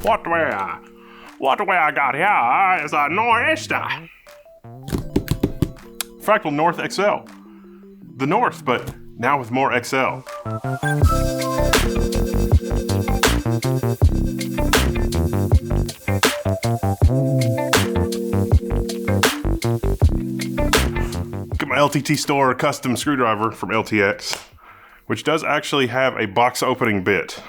What we got here is a Nor'easter. Fractal North XL. The North, but now with more XL. Get my LTT Store custom screwdriver from LTX, which does actually have a box opening bit.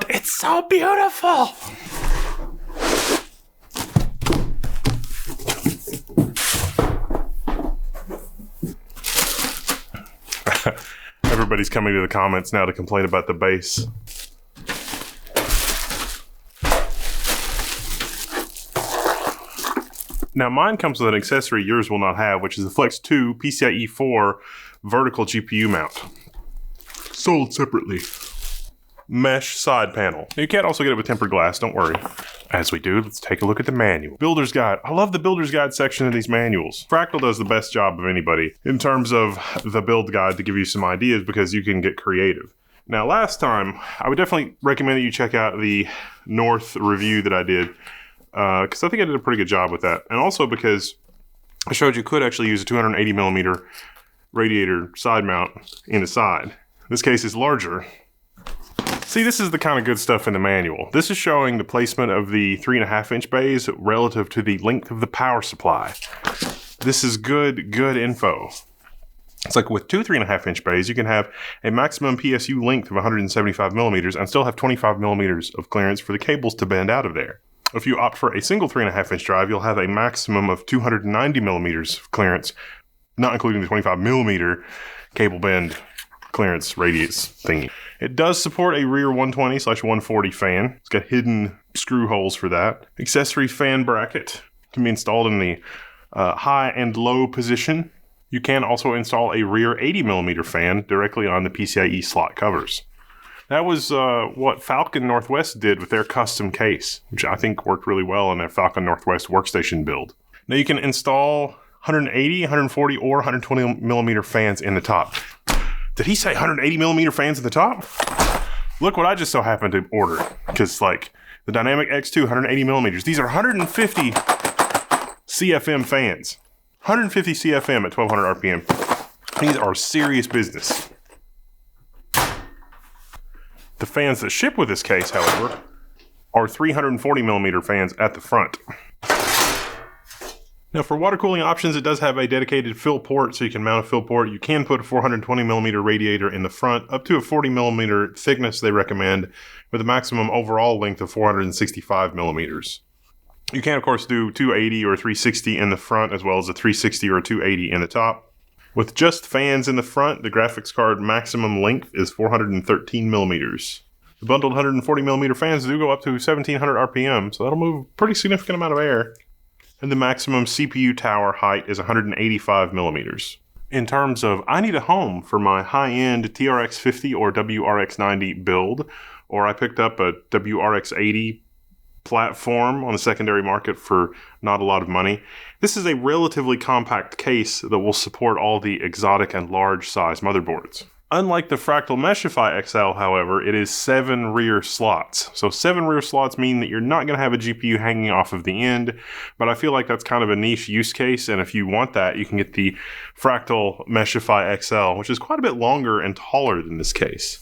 It's so beautiful! Everybody's coming to the comments now to complain about the bass. Now mine comes with an accessory yours will not have, which is the Flex 2 PCIe 4 vertical GPU mount. Sold separately. Mesh side panel. You can't also get it with tempered glass, don't worry. As we do, let's take a look at the manual. Builder's Guide. I love the Builder's Guide section of these manuals. Fractal does the best job of anybody in terms of the build guide to give you some ideas because you can get creative. Now last time, I would definitely recommend that you check out the North review that I did because I think I did a pretty good job with that. And also because I showed you could actually use a 280 millimeter radiator side mount in the side. This case is larger. See, this is the kind of good stuff in the manual. This is showing the placement of the 3.5-inch bays relative to the length of the power supply. This is good info. It's like with two 3.5-inch bays, you can have a maximum PSU length of 175 millimeters and still have 25 millimeters of clearance for the cables to bend out of there. If you opt for a single 3.5-inch drive, you'll have a maximum of 290 millimeters of clearance, not including the 25 millimeter cable bend clearance radius thingy. It does support a rear 120/140 fan. It's got hidden screw holes for that. Accessory fan bracket can be installed in the high and low position. You can also install a rear 80 millimeter fan directly on the PCIe slot covers. That was what Falcon Northwest did with their custom case, which I think worked really well in their Falcon Northwest workstation build. Now you can install 180, 140, or 120 millimeter fans in the top. Did he say 180 millimeter fans in the top? Look what I just so happened to order. Because like the Dynamic X2 180 millimeters, these are 150 CFM fans. 150 CFM at 1200 RPM. These are serious business. The fans that ship with this case, however, are 340 millimeter fans at the front. Now for water cooling options, it does have a dedicated fill port, so you can mount a fill port. You can put a 420 millimeter radiator in the front, up to a 40 millimeter thickness they recommend, with a maximum overall length of 465 millimeters. You can of course do 280 or 360 in the front, as well as a 360 or a 280 in the top. With just fans in the front, the graphics card maximum length is 413 millimeters. The bundled 140 millimeter fans do go up to 1700 RPM, so that'll move a pretty significant amount of air. And the maximum CPU tower height is 185 millimeters. In terms of, I need a home for my high-end TRX50 or WRX90 build, or I picked up a WRX80 platform on the secondary market for not a lot of money. This is a relatively compact case that will support all the exotic and large size motherboards. Unlike the Fractal Meshify XL, however, it is 7 rear slots. So 7 rear slots mean that you're not going to have a GPU hanging off of the end, but I feel like that's kind of a niche use case, and if you want that, you can get the Fractal Meshify XL, which is quite a bit longer and taller than this case.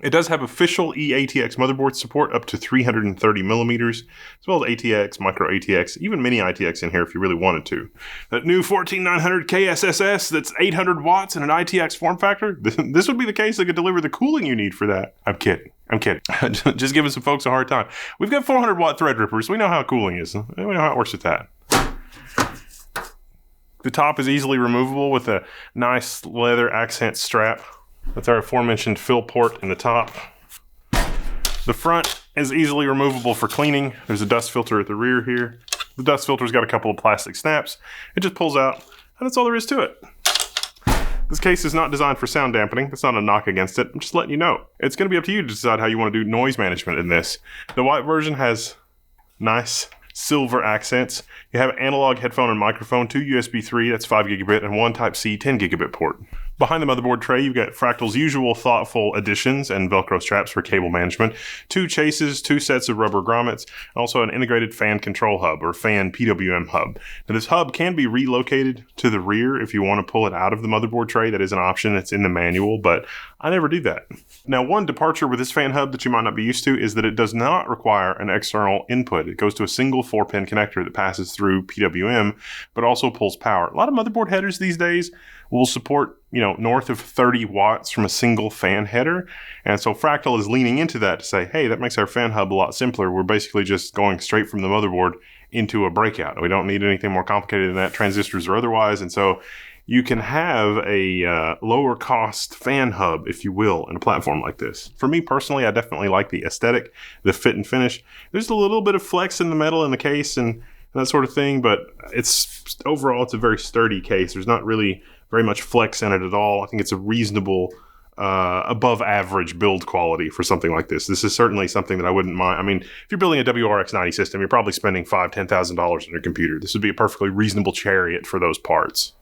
It does have official eATX motherboard support up to 330 millimeters, as well as ATX, micro ATX, even mini ITX in here if you really wanted to. That new 14900K SSS that's 800 watts and an ITX form factor, this would be the case that could deliver the cooling you need for that. I'm kidding. Just giving some folks a hard time. We've got 400 watt threadrippers. We know how cooling is. We know how it works with that. The top is easily removable with a nice leather accent strap. That's our aforementioned fill port in the top. The front is easily removable for cleaning. There's a dust filter at the rear here. The dust filter's got a couple of plastic snaps. It just pulls out, and that's all there is to it. This case is not designed for sound dampening. That's not a knock against it. I'm just letting you know. It's going to be up to you to decide how you want to do noise management in this. The white version has nice silver accents. You have analog headphone and microphone, 2 USB 3, that's 5 gigabit, and 1 Type-C 10 gigabit port. Behind the motherboard tray, you've got Fractal's usual thoughtful additions and Velcro straps for cable management, 2 chases, 2 sets of rubber grommets, and also an integrated fan control hub, or fan PWM hub. Now, this hub can be relocated to the rear if you want to pull it out of the motherboard tray. That is an option. It's in the manual, but I never do that. Now, one departure with this fan hub that you might not be used to is that it does not require an external input. It goes to a single 4-pin connector that passes through PWM, but also pulls power. A lot of motherboard headers these days will support, north of 30 watts from a single fan header. And so Fractal is leaning into that to say, hey, that makes our fan hub a lot simpler. We're basically just going straight from the motherboard into a breakout. We don't need anything more complicated than that, transistors or otherwise. And so you can have a lower cost fan hub, if you will, in a platform like this. For me personally, I definitely like the aesthetic, the fit and finish. There's a little bit of flex in the metal in the case and that sort of thing, but overall it's a very sturdy case. There's not really very much flex in it at all. I think it's a reasonable, above average build quality for something like this. This is certainly something that I wouldn't mind. I mean, if you're building a WRX90 system, you're probably spending $5,000-$10,000 on your computer. This would be a perfectly reasonable chariot for those parts.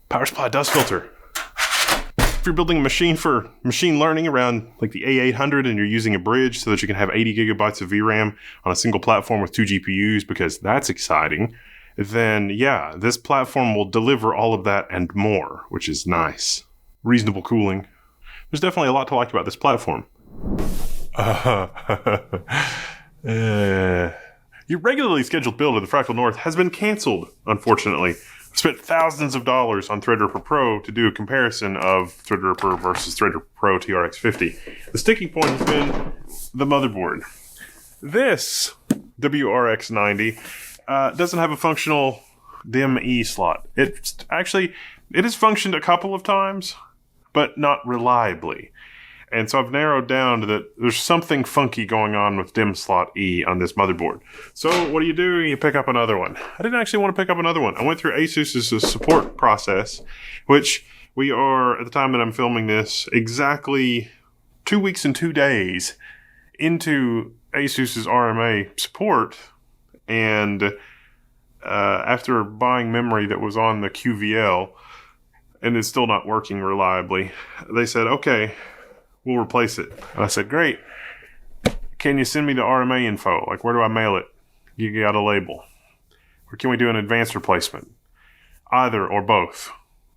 Power supply dust filter. If you're building a machine for machine learning around like the A800 and you're using a bridge so that you can have 80 gigabytes of VRAM on a single platform with 2 GPUs, because that's exciting, then yeah, this platform will deliver all of that and more, which is nice. Reasonable cooling. There's definitely a lot to like about this platform. Your regularly scheduled build of the Fractal North has been canceled, unfortunately. I've spent thousands of dollars on Threadripper Pro to do a comparison of Threadripper versus Threadripper Pro TRX50. The sticking point has been the motherboard. This WRX90 doesn't have a functional DIMM-E slot. It has functioned a couple of times, but not reliably. And so I've narrowed down to that there's something funky going on with DIMM slot E on this motherboard. So what do? You pick up another one. I didn't actually want to pick up another one. I went through ASUS's support process, which we are, at the time that I'm filming this, exactly 2 weeks and 2 days into ASUS's RMA support. And after buying memory that was on the QVL and it's still not working reliably, they said, okay, we'll replace it. And I said, great. Can you send me the RMA info? Like, where do I mail it? You got a label. Or can we do an advanced replacement? Either or both.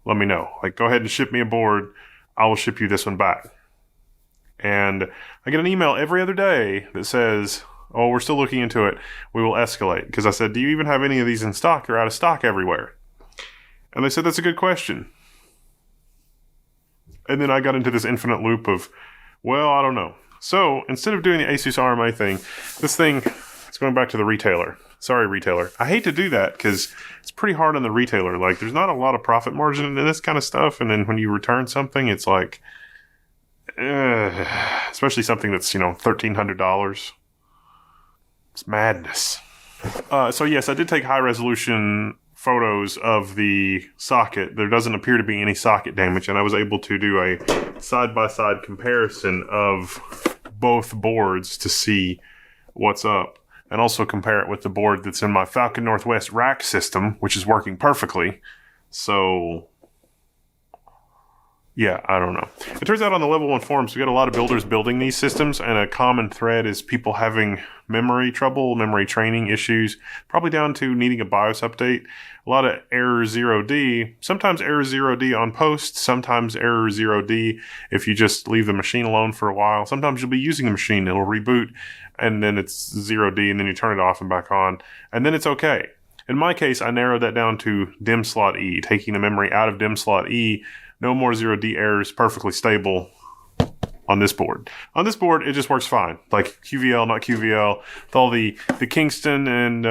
Let me know. Like, go ahead and ship me a board. I will ship you this one back. And I get an email every other day that says, oh, we're still looking into it. We will escalate. Because I said, do you even have any of these in stock? They're out of stock everywhere. And they said, that's a good question. And then I got into this infinite loop of, well, I don't know. So instead of doing the Asus RMA thing, this thing is going back to the retailer. Sorry, retailer. I hate to do that because it's pretty hard on the retailer. Like, there's not a lot of profit margin in this kind of stuff. And then when you return something, it's like, especially something that's, $1,300. It's madness. So yes, I did take high resolution photos of the socket. There doesn't appear to be any socket damage, and I was able to do a side-by-side comparison of both boards to see what's up, and also compare it with the board that's in my Falcon Northwest rack system, which is working perfectly. So yeah, I don't know. It turns out on the Level 1 forums, we got a lot of builders building these systems, and a common thread is people having memory trouble, memory training issues, probably down to needing a BIOS update. A lot of error 0D, sometimes error 0D on post, sometimes error 0D if you just leave the machine alone for a while. Sometimes you'll be using the machine, it'll reboot, and then it's 0D, and then you turn it off and back on, and then it's okay. In my case, I narrowed that down to DIMM slot E, taking the memory out of DIMM slot E. No more 0D errors, perfectly stable on this board. On this board, it just works fine. Like QVL, not QVL. With all the Kingston and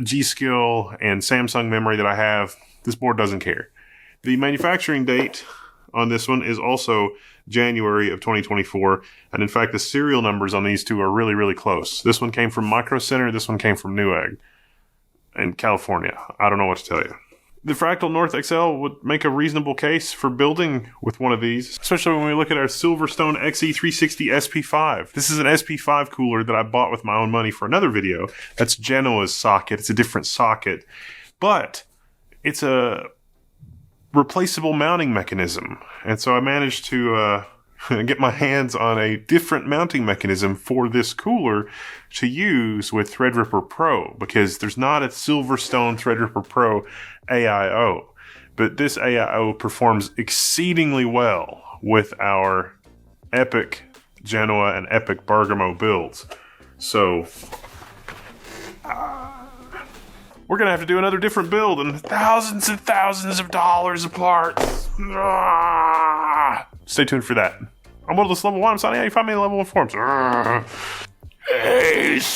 G-Skill and Samsung memory that I have, this board doesn't care. The manufacturing date on this one is also January of 2024. And in fact, the serial numbers on these two are really, really close. This one came from Micro Center. This one came from Newegg in California. I don't know what to tell you. The Fractal North XL would make a reasonable case for building with one of these, especially when we look at our Silverstone XE360 SP5. This is an SP5 cooler that I bought with my own money for another video. That's Genoa's socket. It's a different socket, but it's a replaceable mounting mechanism. And so I managed to get my hands on a different mounting mechanism for this cooler to use with Threadripper Pro, because there's not a Silverstone Threadripper Pro AIO, but this AIO performs exceedingly well with our Epic Genoa and Epic Bergamo builds. So we're gonna have to do another different build, and thousands of dollars apart. Stay tuned for that. I'm Wildless Level 1. I'm signing out. You find me in Level 1 forums. ASUS.